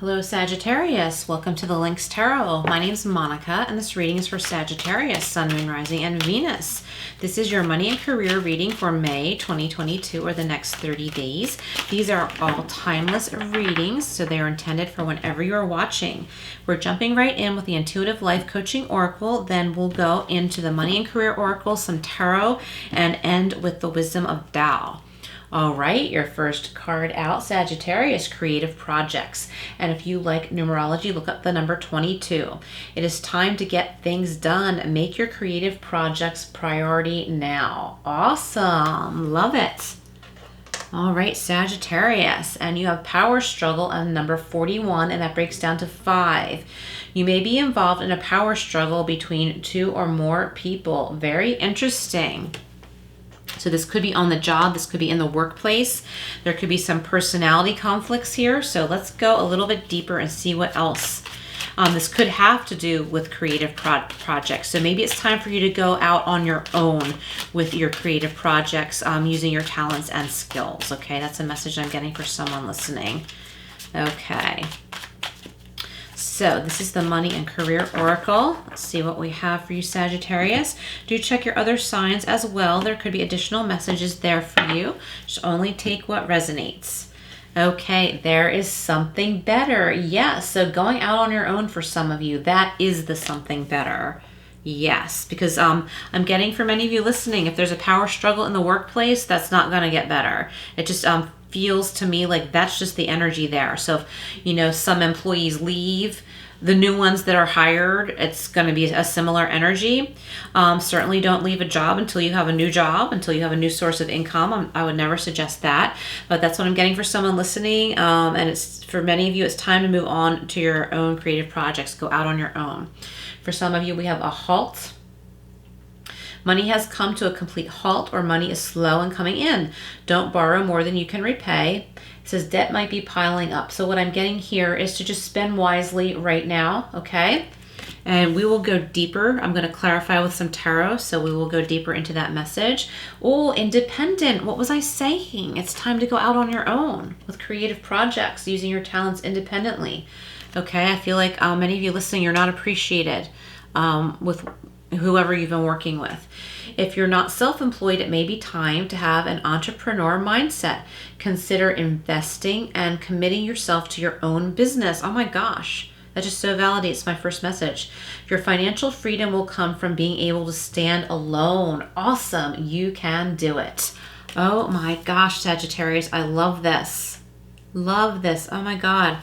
Hello Sagittarius, welcome to the Lynx Tarot. My name is Monica and this reading is for Sagittarius, Sun, Moon, Rising, and Venus. This is your money and career reading for May 2022 or the next 30 days. These are all timeless readings, so they are intended for whenever you're watching. We're jumping right in with the Intuitive Life Coaching Oracle, then we'll go into the Money and Career Oracle, some Tarot, and end with the Wisdom of Tao. All right, your first card out, Sagittarius, creative projects. And if you like numerology, look up the number 22. It is time to get things done. Make your creative projects priority now. Awesome. Love it. All right, Sagittarius, and you have power struggle on number 41, and that breaks down to 5. You may be involved in a power struggle between 2 or more people. Very interesting. So this could be on the job, this could be in the workplace. There could be some personality conflicts here. So let's go a little bit deeper and see what else. This could have to do with creative projects. So maybe it's time for you to go out on your own with your creative projects using your talents and skills. Okay, that's a message I'm getting for someone listening. Okay. So this is the Money and Career Oracle. Let's see what we have for you, Sagittarius. Do check your other signs as well. There could be additional messages there for you. Just only take what resonates. Okay, there is something better. Yes, so going out on your own for some of you, that is the something better. Yes, because I'm getting for many of you listening, if there's a power struggle in the workplace, that's not going to get better. It just feels to me like that's just the energy there. So if, some employees leave, the new ones that are hired, it's going to be a similar energy. Certainly don't leave a job until you have a new job, until you have a new source of income. I would never suggest that, but that's what I'm getting for someone listening. And it's for many of you, it's time to move on to your own creative projects. Go out on your own. For some of you, we have a halt. Money has come to a complete halt, or money is slow in coming in. Don't borrow more than you can repay. It says debt might be piling up. So what I'm getting here is to just spend wisely right now, okay? And we will go deeper. I'm going to clarify with some tarot, so we will go deeper into that message. Oh, independent. What was I saying? It's time to go out on your own with creative projects, using your talents independently. Okay, I feel like many of you listening, you're not appreciated with whoever you've been working with. If you're not self-employed, it may be time to have an entrepreneur mindset. Consider investing and committing yourself to your own business. Oh my gosh, that just so validates my first message. Your financial freedom will come from being able to stand alone. Awesome, you can do it. Oh my gosh, Sagittarius, I love this. Love this, oh my God.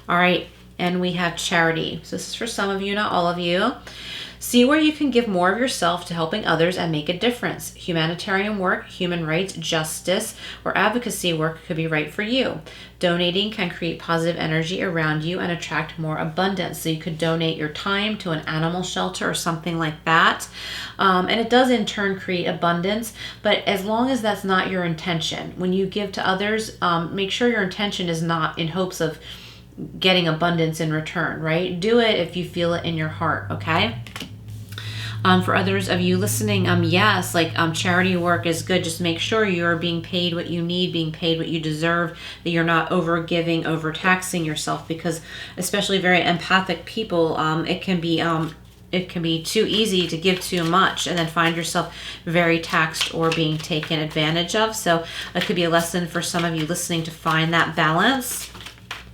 All right, and we have charity. So this is for some of you, not all of you. See where you can give more of yourself to helping others and make a difference. Humanitarian work, human rights, justice, or advocacy work could be right for you. Donating can create positive energy around you and attract more abundance. So you could donate your time to an animal shelter or something like that. And it does in turn create abundance, but as long as that's not your intention. When you give to others, make sure your intention is not in hopes of getting abundance in return, right? Do it if you feel it in your heart, okay? For others of you listening, yes, charity work is good. Just make sure you're being paid what you need, being paid what you deserve, that you're not over giving, overtaxing yourself, because especially very empathic people, it can be too easy to give too much and then find yourself very taxed or being taken advantage of. So it could be a lesson for some of you listening to find that balance.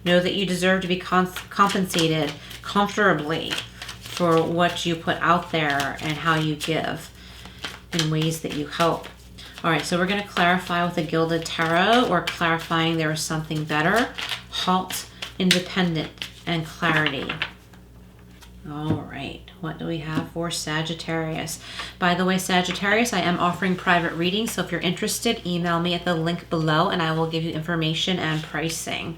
Know that you deserve to be compensated comfortably for what you put out there and how you give in ways that you help. All right, so we're going to clarify with a Gilded Tarot. We're clarifying there is something better. Halt, independent, and clarity. All right, what do we have for Sagittarius? By the way, Sagittarius, I am offering private readings, so if you're interested, email me at the link below and I will give you information and pricing.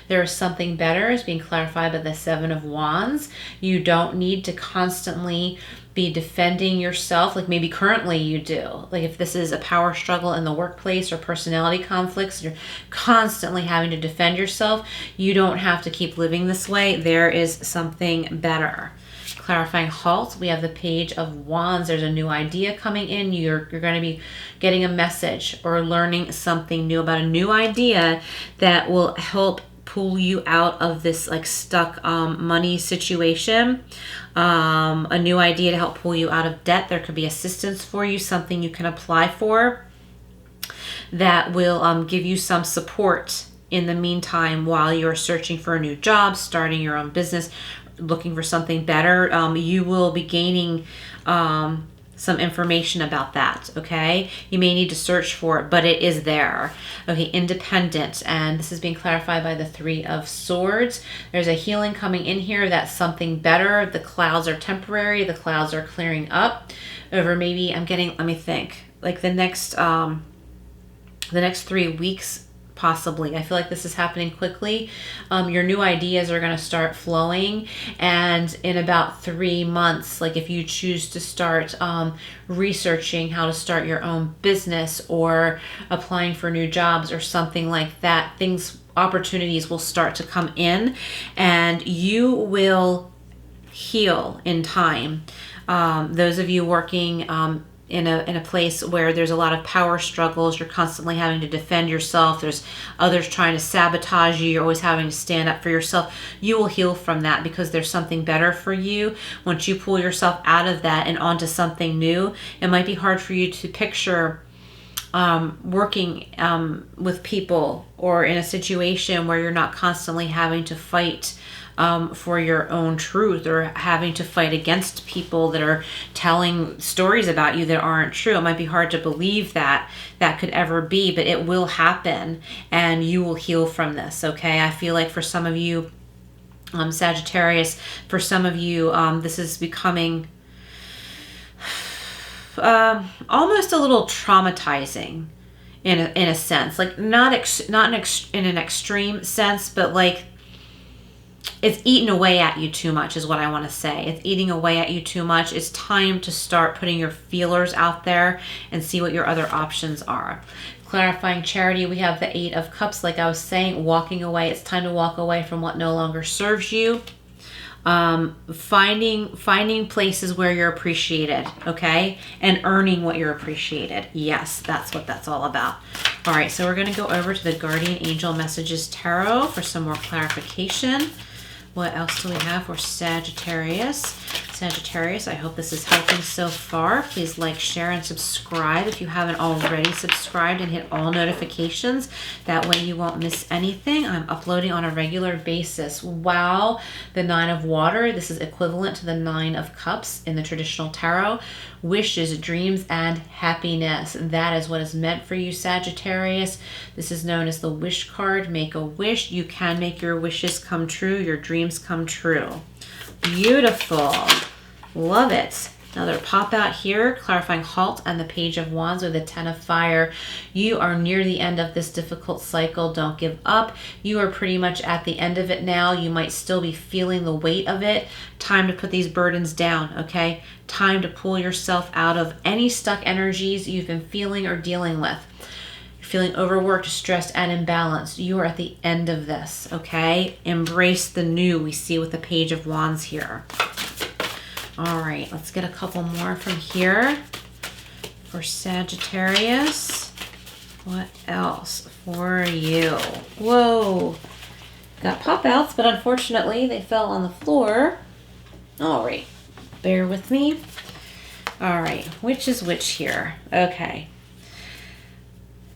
There is something better is being clarified by the 7 of Wands. You don't need to constantly be defending yourself like maybe currently you do. Like if this is a power struggle in the workplace or personality conflicts, you're constantly having to defend yourself. You don't have to keep living this way. There is something better. Clarifying halt, we have the Page of Wands. There's a new idea coming in. You're going to be getting a message or learning something new about a new idea that will help pull you out of this like stuck money situation. A new idea to help pull you out of debt. There could be assistance for you, something you can apply for that will give you some support in the meantime while you're searching for a new job, starting your own business, looking for something better. You will be gaining some information about that, okay? You may need to search for it, but it is there. Okay, independent, and this is being clarified by the Three of Swords. There's a healing coming in here. That's something better. The clouds are temporary. The clouds are clearing up over maybe, I'm getting, let me think, like the next 3 weeks, possibly. I feel like this is happening quickly. Your new ideas are going to start flowing, and in about 3 months, like if you choose to start researching how to start your own business or applying for new jobs or something like that, opportunities will start to come in and you will heal in time. Those of you working in a place where there's a lot of power struggles, you're constantly having to defend yourself, there's others trying to sabotage you, you're always having to stand up for yourself, you will heal from that because there's something better for you. Once you pull yourself out of that and onto something new, it might be hard for you to picture working with people or in a situation where you're not constantly having to fight for your own truth or having to fight against people that are telling stories about you that aren't true. It might be hard to believe that could ever be, but it will happen and you will heal from this, okay? I feel like for some of you, Sagittarius, for some of you, this is becoming almost a little traumatizing in a sense, like not in an extreme sense, but like it's eating away at you too much is what I want to say. It's eating away at you too much. It's time to start putting your feelers out there and see what your other options are. Clarifying charity, we have the Eight of Cups. Like I was saying, walking away. It's time to walk away from what no longer serves you. Finding places where you're appreciated, okay? And earning what you're appreciated. Yes, that's what that's all about. All right, so we're going to go over to the Guardian Angel Messages Tarot for some more clarification. What else do we have for Sagittarius? Sagittarius, I hope this is helping so far. Please like, share, and subscribe if you haven't already subscribed, and hit all notifications. That way you won't miss anything. I'm uploading on a regular basis. Wow, the Nine of Water. This is equivalent to the Nine of Cups in the traditional tarot. Wishes, dreams, and happiness. That is what is meant for you, Sagittarius. This is known as the wish card. Make a wish. You can make your wishes come true, your dreams come true. Beautiful. Love it. Another pop out here, clarifying halt, and the Page of Wands with the Ten of Fire. You are near the end of this difficult cycle. Don't give up. You are pretty much at the end of it now. You might still be feeling the weight of it. Time to put these burdens down, okay? Time to pull yourself out of any stuck energies you've been feeling or dealing with. You're feeling overworked, stressed, and imbalanced. You are at the end of this, okay? Embrace the new we see with the Page of Wands here. All right, let's get a couple more from here for Sagittarius. What else for you? Whoa, got pop outs, but unfortunately they fell on the floor. All right, bear with me. All right, which is which here? Okay.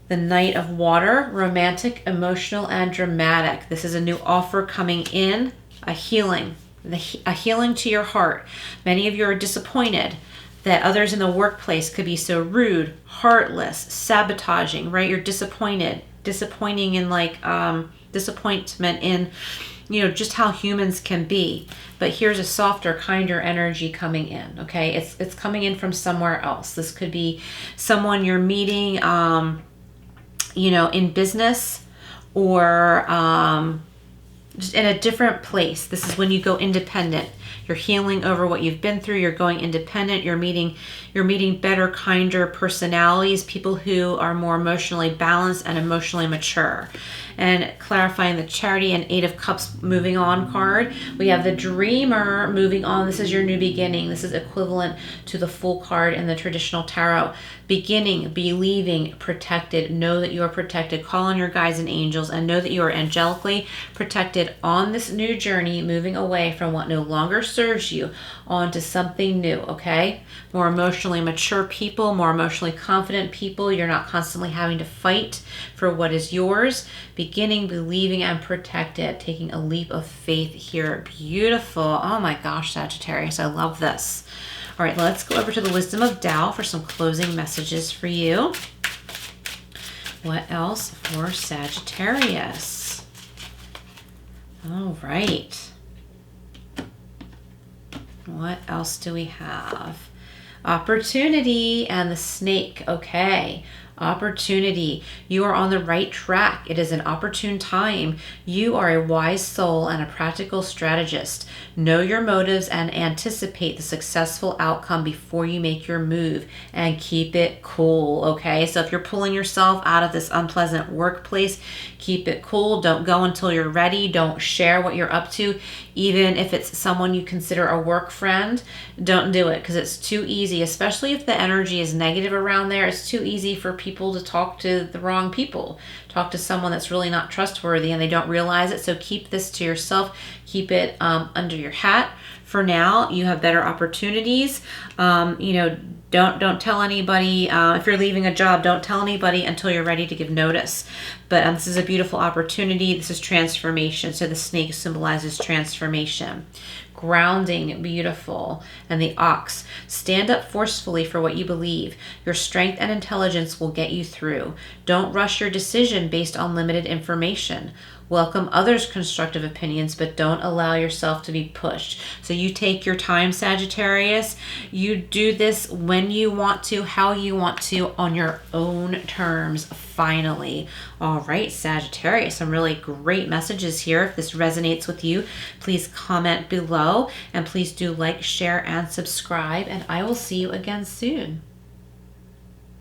The Knight of Water, romantic, emotional, and dramatic. This is a new offer coming in, a healing. A healing to your heart. Many of you are disappointed that others in the workplace could be so rude, heartless, sabotaging, right? You're disappointed. Disappointing in like disappointment in, you know, just how humans can be. But here's a softer, kinder energy coming in, okay? It's coming in from somewhere else. This could be someone you're meeting, you know, in business or just in a different place. This is when you go independent. You're healing over what you've been through. You're going independent. You're meeting better, kinder personalities, people who are more emotionally balanced and emotionally mature. and clarifying the Charity and Eight of Cups moving on card. We have the Dreamer moving on. This is your new beginning. This is equivalent to the Fool card in the traditional tarot. Beginning, believing, protected. Know that you are protected. Call on your guides and angels and know that you are angelically protected on this new journey, moving away from what no longer serves you onto something new, okay? More emotionally mature people, more emotionally confident people. You're not constantly having to fight for what is yours. Beginning, believing, and protected. Taking a leap of faith here. Beautiful. Oh my gosh, Sagittarius, I love this. All right, let's go over to the Wisdom of Tao for some closing messages for you. What else for Sagittarius? All right. What else do we have? Opportunity and the snake. Okay. Opportunity. You are on the right track. It is an opportune time. You are a wise soul and a practical strategist. Know your motives and anticipate the successful outcome before you make your move, and keep it cool, okay? So if you're pulling yourself out of this unpleasant workplace, keep it cool. Don't go until you're ready. Don't share what you're up to. Even if it's someone you consider a work friend, don't do it because it's too easy, especially if the energy is negative around there. It's too easy for people to talk to the wrong people, talk to someone that's really not trustworthy and they don't realize it. So keep this to yourself. Keep it under your hat. For now, you have better opportunities. Don't tell anybody. If you're leaving a job, don't tell anybody until you're ready to give notice. But this is a beautiful opportunity. This is transformation. So the snake symbolizes transformation. Grounding, beautiful. And the ox. Stand up forcefully for what you believe. Your strength and intelligence will get you through. Don't rush your decision based on limited information. Welcome others' constructive opinions, but don't allow yourself to be pushed. So you take your time, Sagittarius. You do this when you want to, how you want to, on your own terms, finally. All right, Sagittarius, some really great messages here. If this resonates with you, please comment below, and please do like, share, and subscribe, and I will see you again soon.